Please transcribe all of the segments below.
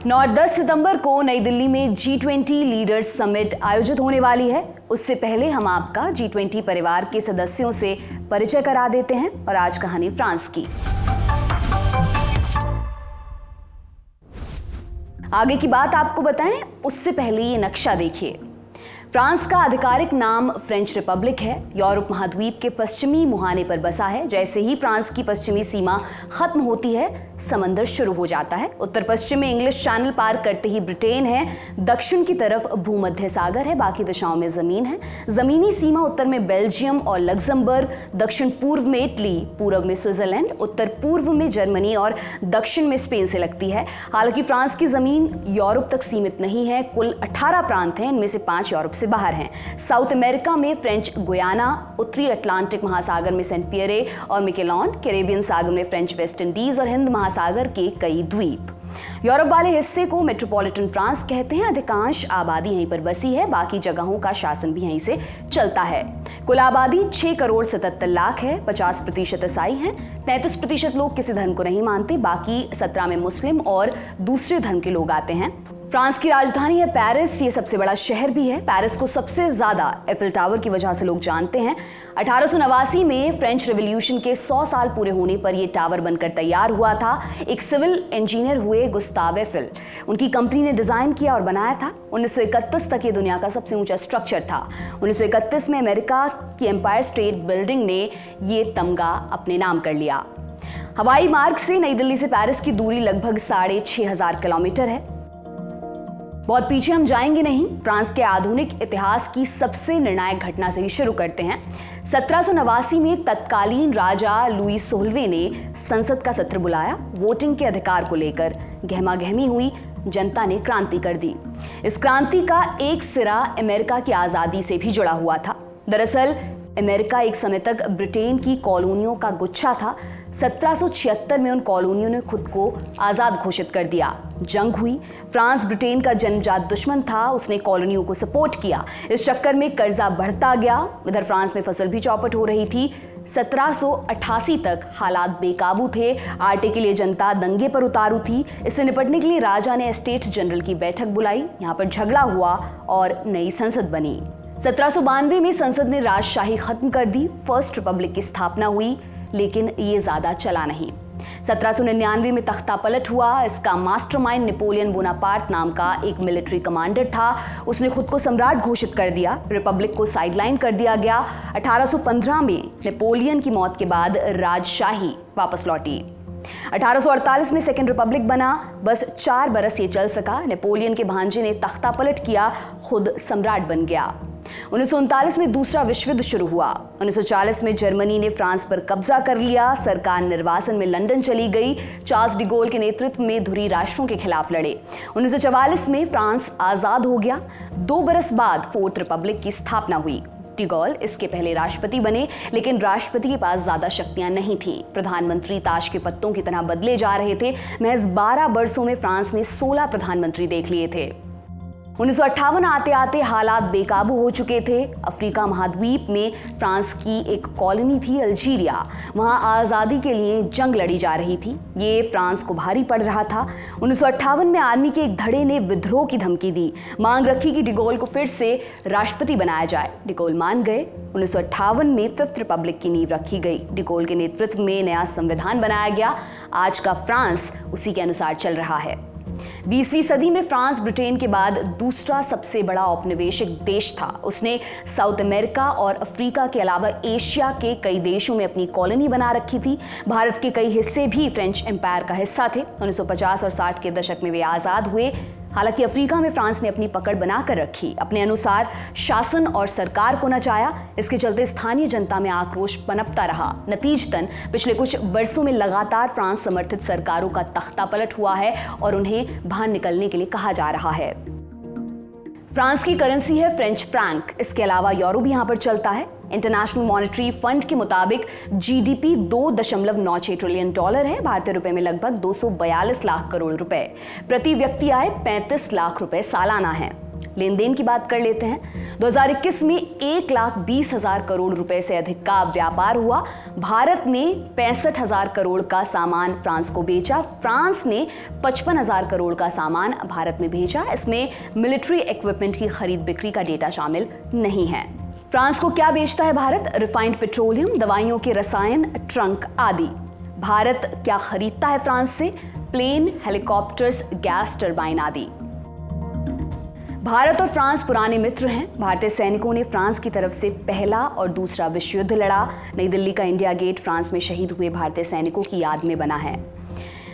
9 और 10 सितंबर को नई दिल्ली में G20 लीडर्स समिट आयोजित होने वाली है। उससे पहले हम आपका G20 परिवार के सदस्यों से परिचय करा देते हैं और आज कहानी फ्रांस की। आगे की बात आपको बताएं, उससे पहले ये नक्शा देखिए। फ्रांस का आधिकारिक नाम फ्रेंच रिपब्लिक है। यूरोप महाद्वीप के पश्चिमी मुहाने पर बसा है। जैसे ही फ्रांस की पश्चिमी सीमा खत्म होती है, समंदर शुरू हो जाता है। उत्तर पश्चिम में इंग्लिश चैनल पार करते ही ब्रिटेन है। दक्षिण की तरफ भूमध्य सागर है, बाकी दिशाओं में जमीन है। जमीनी सीमा उत्तर में बेल्जियम और लग्जमबर्ग, दक्षिण पूर्व में इटली, पूर्व में स्विट्जरलैंड, उत्तर पूर्व में जर्मनी और दक्षिण में स्पेन से लगती है। हालांकि फ्रांस की जमीन यूरोप तक सीमित नहीं है। कुल 18 प्रांत हैं, इनमें से 5 यूरोप से बाहर हैं। साउथ अमेरिका में फ्रेंच गुयाना, उत्तरी अटलांटिक महासागर में सेंट पियरे और मिकेलॉन, कैरेबियन सागर में फ्रेंच वेस्ट इंडीज और हिंद महासागर के कई द्वीप। यूरोप वाले हिस्से को मेट्रोपॉलिटन फ्रांस कहते हैं। अधिकांश आबादी यहीं पर बसी है, बाकी जगहों का शासन भी यहीं से चलता है। कुल आबादी 6 करोड़ 77 लाख है। 50% ईसाई हैं, 33% लोग किसी धर्म को नहीं मानते, बाकी 17 में मुस्लिम और दूसरे धर्म के लोग आते हैं। फ्रांस की राजधानी है पेरिस। ये सबसे बड़ा शहर भी है। पेरिस को सबसे ज्यादा एफिल टावर की वजह से लोग जानते हैं। 1889 में फ्रेंच रिवॉल्यूशन के 100 साल पूरे होने पर यह टावर बनकर तैयार हुआ था। एक सिविल इंजीनियर हुए गुस्ताव एफिल, उनकी कंपनी ने डिजाइन किया और बनाया था। 1931 तक ये दुनिया का सबसे ऊंचा स्ट्रक्चर था। 1931 में अमेरिका की एम्पायर स्टेट बिल्डिंग ने ये तमगा अपने नाम कर लिया। हवाई मार्ग से नई दिल्ली से पेरिस की दूरी लगभग 6500 किलोमीटर है। बहुत पीछे हम जाएंगे नहीं। फ्रांस के आधुनिक इतिहास की सबसे निर्णायक घटना से ही शुरू करते हैं। 1789 में तत्कालीन राजा लुई 16वें ने संसद का सत्र बुलाया। वोटिंग के अधिकार को लेकर गहमागहमी हुई। जनता ने क्रांति कर दी। इस क्रांति का एक सिरा अमेरिका की आजादी से भी जुड़ा हुआ था। दरअसल अमेरिका एक समय तक ब्रिटेन की कॉलोनियों का गुच्छा था। 1776 में उन कॉलोनियों ने खुद को आज़ाद घोषित कर दिया। जंग हुई। फ्रांस ब्रिटेन का जन्मजात दुश्मन था। उसने कॉलोनियों को सपोर्ट किया। इस चक्कर में कर्जा बढ़ता गया। इधर फ्रांस में फसल भी चौपट हो रही थी। 1788 तक हालात बेकाबू थे। आटे के लिए जनता दंगे पर उतारू थी। इससे निपटने के लिए राजा ने स्टेट जनरल की बैठक बुलाई। यहाँ पर झगड़ा हुआ और नई संसद बनी। 1792 में संसद ने राजशाही खत्म कर दी। फर्स्ट रिपब्लिक की स्थापना हुई, लेकिन ये ज्यादा चला नहीं। 1799 में तख्ता पलट हुआ। इसका मास्टरमाइंड नेपोलियन बोनापार्ट नाम का एक मिलिट्री कमांडर था। उसने खुद को सम्राट घोषित कर दिया। रिपब्लिक को साइडलाइन कर दिया गया। 1815 में नेपोलियन की मौत के बाद राजशाही वापस लौटी। 1848 में सेकेंड रिपब्लिक बना। बस 4 बरस ये चल सका। नेपोलियन के भांजे ने तख्ता पलट किया, खुद सम्राट बन गया। 1939 में दूसरा विश्व युद्ध शुरू हुआ। 1940 में जर्मनी ने फ्रांस पर कब्जा कर लिया। सरकार निर्वासन में लंदन चली गई। चार्ल्स डी गोल के नेतृत्व में धुरी राष्ट्रों के खिलाफ लड़े। 1944 में फ्रांस आजाद हो गया। 2 बरस बाद फोर्थ रिपब्लिक की स्थापना हुई। डी गॉल इसके पहले राष्ट्रपति बने, लेकिन राष्ट्रपति के पास ज्यादा शक्तियां नहीं थीं। प्रधानमंत्री ताश के पत्तों की तरह बदले जा रहे थे। महज 12 बरसों में फ्रांस ने 16 प्रधानमंत्री देख लिए थे। 1958 आते आते हालात बेकाबू हो चुके थे। अफ्रीका महाद्वीप में फ्रांस की एक कॉलोनी थी अल्जीरिया। वहां आज़ादी के लिए जंग लड़ी जा रही थी। ये फ्रांस को भारी पड़ रहा था। 1958 में आर्मी के एक धड़े ने विद्रोह की धमकी दी। मांग रखी कि डी गॉल को फिर से राष्ट्रपति बनाया जाए। डी गॉल मान गए। 1958 में फिफ्थ रिपब्लिक की नींव रखी गई। डी गॉल के नेतृत्व में नया संविधान बनाया गया। आज का फ्रांस उसी के अनुसार चल रहा है। 20वीं सदी में फ्रांस ब्रिटेन के बाद दूसरा सबसे बड़ा औपनिवेशिक देश था। उसने साउथ अमेरिका और अफ्रीका के अलावा एशिया के कई देशों में अपनी कॉलोनी बना रखी थी। भारत के कई हिस्से भी फ्रेंच एम्पायर का हिस्सा थे। 1950 और 60 के दशक में वे आज़ाद हुए। हालांकि अफ्रीका में फ्रांस ने अपनी पकड़ बनाकर रखी, अपने अनुसार शासन और सरकार को नचाया। इसके चलते स्थानीय जनता में आक्रोश पनपता रहा। नतीजतन पिछले कुछ वर्षों में लगातार फ्रांस समर्थित सरकारों का तख्ता पलट हुआ है और उन्हें बाहर निकलने के लिए कहा जा रहा है। फ्रांस की करेंसी है फ्रेंच फ्रैंक। इसके अलावा यूरो भी यहाँ पर चलता है। इंटरनेशनल मॉनेटरी फंड के मुताबिक जीडीपी $2.96 ट्रिलियन है। भारतीय रुपए में लगभग 242 लाख करोड़ रुपए। प्रति व्यक्ति आय 35 लाख रुपए सालाना है। लेन देन की बात कर लेते हैं। 2021 में 1,20,000 करोड़ रुपए से अधिक का व्यापार हुआ। भारत ने 65,000 करोड़ का सामान फ्रांस को बेचा। फ्रांस ने 55,000 करोड़ का सामान भारत में भेजा। इसमें मिलिट्री इक्विपमेंट की खरीद बिक्री का डेटा शामिल नहीं है। फ्रांस को क्या बेचता है भारत? रिफाइंड पेट्रोलियम, दवाइयों के रसायन, ट्रंक आदि। भारत क्या खरीदता है फ्रांस से? प्लेन, हेलीकॉप्टर्स, गैस टरबाइन आदि। भारत और फ्रांस पुराने मित्र हैं। भारतीय सैनिकों ने फ्रांस की तरफ से पहला और दूसरा विश्व युद्ध लड़ा। नई दिल्ली का इंडिया गेट फ्रांस में शहीद हुए भारतीय सैनिकों की याद में बना है।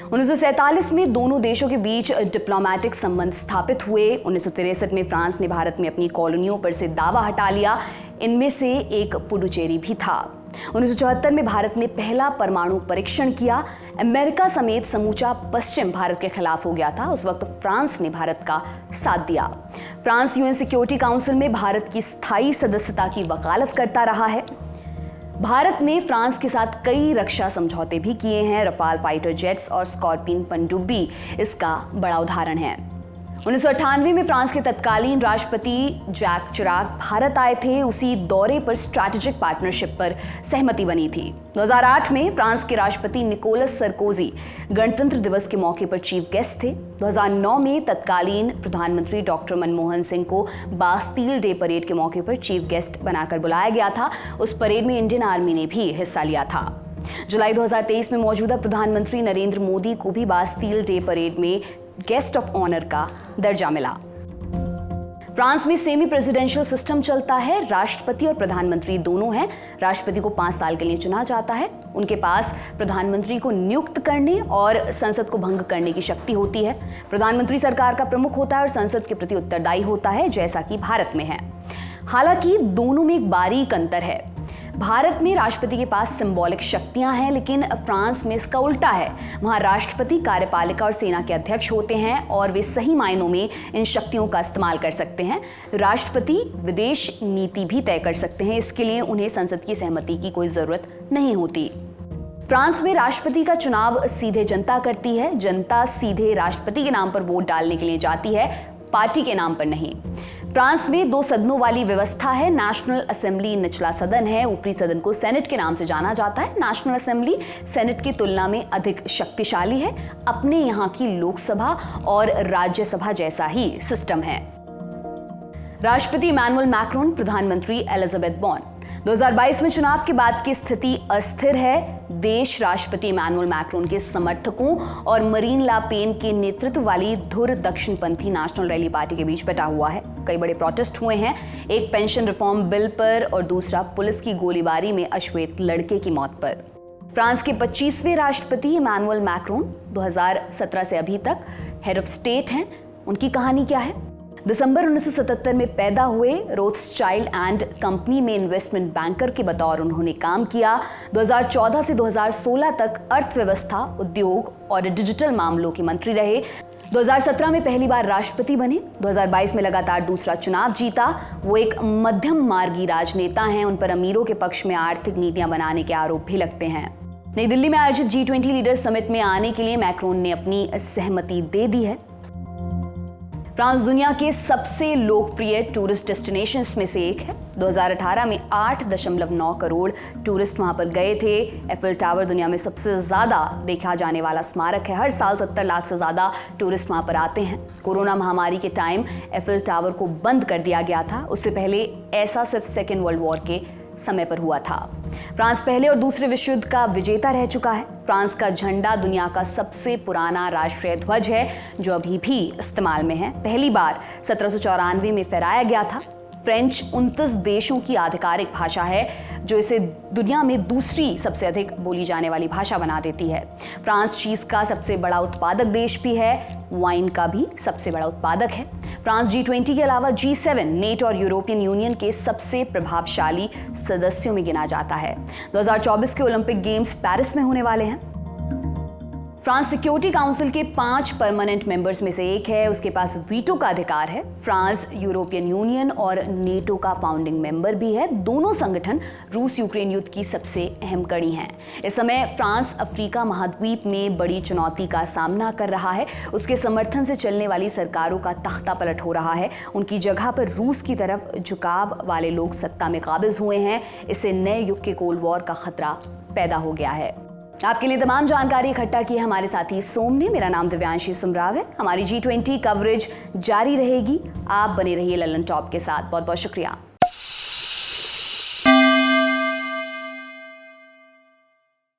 1947 में दोनों देशों के बीच डिप्लोमेटिक संबंध स्थापित हुए। 1963 में फ्रांस ने भारत में अपनी कॉलोनियों पर से दावा हटा लिया। इनमें से एक पुडुचेरी भी था। 1974 में भारत ने पहला परमाणु परीक्षण किया। अमेरिका समेत समूचा पश्चिम भारत के खिलाफ हो गया था। उस वक्त फ्रांस ने भारत का साथ दिया। फ्रांस यूएन सिक्योरिटी काउंसिल में भारत की स्थायी सदस्यता की वकालत करता रहा है। भारत ने फ्रांस के साथ कई रक्षा समझौते भी किए हैं। रफाल फाइटर जेट्स और स्कॉर्पियन पनडुब्बी इसका बड़ा उदाहरण है। 1998 में फ्रांस के तत्कालीन राष्ट्रपति जैक चिराग भारत आए थे। उसी दौरे पर स्ट्रैटेजिक पार्टनरशिप पर सहमति बनी थी। 2008 में फ्रांस के राष्ट्रपति निकोलस सरकोजी गणतंत्र दिवस के मौके पर चीफ गेस्ट थे। 2009 में तत्कालीन प्रधानमंत्री डॉक्टर मनमोहन सिंह को बास्टील डे परेड के मौके पर चीफ गेस्ट बनाकर बुलाया गया था। उस परेड में इंडियन आर्मी ने भी हिस्सा लिया था। जुलाई 2023 में मौजूदा प्रधानमंत्री नरेंद्र मोदी को भी बास्टील डे परेड में गेस्ट ऑफ ऑनर का दर्जा मिला। फ्रांस में सेमी प्रेसिडेंशियल सिस्टम चलता है। राष्ट्रपति और प्रधानमंत्री दोनों हैं। राष्ट्रपति को 5 साल के लिए चुना जाता है। उनके पास प्रधानमंत्री को नियुक्त करने और संसद को भंग करने की शक्ति होती है। प्रधानमंत्री सरकार का प्रमुख होता है और संसद के प्रति उत्तरदायी होता है, जैसा कि भारत में है। हालांकि दोनों में एक बारीक अंतर है। भारत में राष्ट्रपति के पास सिंबॉलिक शक्तियां हैं, लेकिन फ्रांस में इसका उल्टा है। वहां राष्ट्रपति कार्यपालिका और सेना के अध्यक्ष होते हैं और वे सही मायनों में इन शक्तियों का इस्तेमाल कर सकते हैं। राष्ट्रपति विदेश नीति भी तय कर सकते हैं। इसके लिए उन्हें संसद की सहमति की कोई जरूरत नहीं होती। फ्रांस में राष्ट्रपति का चुनाव सीधे जनता करती है। जनता सीधे राष्ट्रपति के नाम पर वोट डालने के लिए जाती है, पार्टी के नाम पर नहीं। फ्रांस में 2 सदनों वाली व्यवस्था है। नेशनल असेंबली निचला सदन है। ऊपरी सदन को सेनेट के नाम से जाना जाता है। नेशनल असेंबली सेनेट की तुलना में अधिक शक्तिशाली है। अपने यहाँ की लोकसभा और राज्यसभा जैसा ही सिस्टम है। राष्ट्रपति इमैनुअल मैक्रोन, प्रधानमंत्री एलिजाबेथ बॉर्न। 2022 में चुनाव के बाद की स्थिति अस्थिर है। देश राष्ट्रपति इमैनुअल मैक्रोन के समर्थकों और मरीन ला पेन के नेतृत्व वाली धुर दक्षिणपंथी नेशनल रैली पार्टी के बीच बटा हुआ है। कई बड़े प्रोटेस्ट हुए हैं, एक पेंशन रिफॉर्म बिल पर और दूसरा पुलिस की गोलीबारी में अश्वेत लड़के की मौत पर। फ्रांस के 25वें राष्ट्रपति इमैनुअल मैक्रोन 2017 से अभी तक हेड ऑफ स्टेट हैं। उनकी कहानी क्या है? दिसंबर 1977 में पैदा हुए। रोथस्चाइल्ड एंड कंपनी में इन्वेस्टमेंट बैंकर के बतौर उन्होंने काम किया। 2014 से 2016 तक अर्थव्यवस्था, उद्योग और डिजिटल मामलों के मंत्री रहे। 2017 में पहली बार राष्ट्रपति बने। 2022 में लगातार दूसरा चुनाव जीता। वो एक मध्यम मार्गी राजनेता हैं। उन पर अमीरों के पक्ष में आर्थिक नीतियां बनाने के आरोप भी लगते हैं। नई दिल्ली में आयोजित G20 लीडर समिट में आने के लिए मैक्रोन ने अपनी सहमति दे दी है। फ्रांस दुनिया के सबसे लोकप्रिय टूरिस्ट डेस्टिनेशंस में से एक है। 2018 में 8.9 करोड़ टूरिस्ट वहां पर गए थे। एफिल टावर दुनिया में सबसे ज्यादा देखा जाने वाला स्मारक है। हर साल 70 लाख से ज्यादा टूरिस्ट वहां पर आते हैं। कोरोना महामारी के टाइम एफिल टावर को बंद कर दिया गया था। उससे पहले ऐसा सिर्फ सेकेंड वर्ल्ड वॉर के समय पर हुआ था। फ्रांस पहले और दूसरे विश्व युद्ध का विजेता रह चुका है। फ्रांस का झंडा दुनिया का सबसे पुराना राष्ट्रीय ध्वज है, जो अभी भी इस्तेमाल में है। पहली बार 1794 में फहराया गया था। फ्रेंच 29 देशों की आधिकारिक भाषा है, जो इसे दुनिया में दूसरी सबसे अधिक बोली जाने वाली भाषा बना देती है। फ्रांस चीज़ का सबसे बड़ा उत्पादक देश भी है। वाइन का भी सबसे बड़ा उत्पादक है। फ्रांस G20 के अलावा G7, नेटो और यूरोपियन यूनियन के सबसे प्रभावशाली सदस्यों में गिना जाता है। 2024 के ओलंपिक गेम्स पेरिस में होने वाले हैं। फ्रांस सिक्योरिटी काउंसिल के 5 परमानेंट मेंबर्स में से एक है। उसके पास वीटो का अधिकार है। फ्रांस यूरोपियन यूनियन और नेटो का फाउंडिंग मेंबर भी है। दोनों संगठन रूस यूक्रेन युद्ध की सबसे अहम कड़ी हैं। इस समय फ्रांस अफ्रीका महाद्वीप में बड़ी चुनौती का सामना कर रहा है। उसके समर्थन से चलने वाली सरकारों का तख्ता पलट हो रहा है। उनकी जगह पर रूस की तरफ झुकाव वाले लोग सत्ता में काबिज हुए हैं। इससे नए युग के कोल्ड वॉर का खतरा पैदा हो गया है। आपके लिए तमाम जानकारी इकट्ठा की है हमारे साथी सोम ने। मेरा नाम दिव्यांशी सुमराव है। हमारी G20 कवरेज जारी रहेगी। आप बने रहिए ललन टॉप के साथ। बहुत बहुत शुक्रिया।